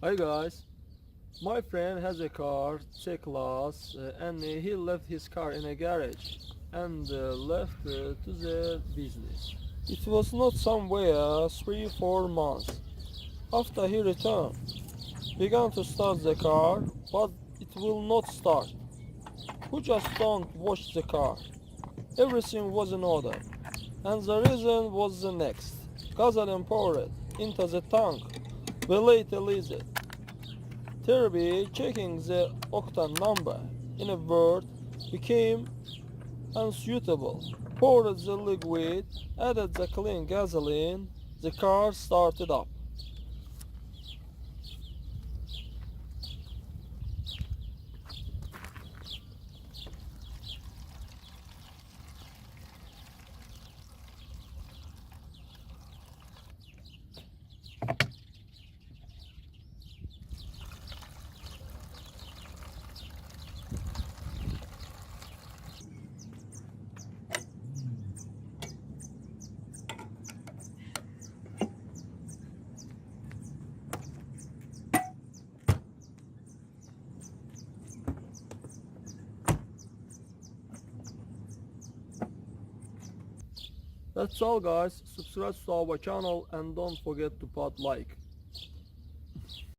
Hi guys, my friend has a car, C-Class, and he left his car in a garage and left to the business. It was not somewhere 3-4 months. After he returned, began to start the car, but it will not start. Who just don't wash the car? Everything was in order, and the reason was the next. Gasoline poured into the tank, later leased. Therapy checking the octane number, in a word, became unsuitable. Poured the liquid, added the clean gasoline, the car started up. That's all guys, subscribe to our channel and don't forget to put like.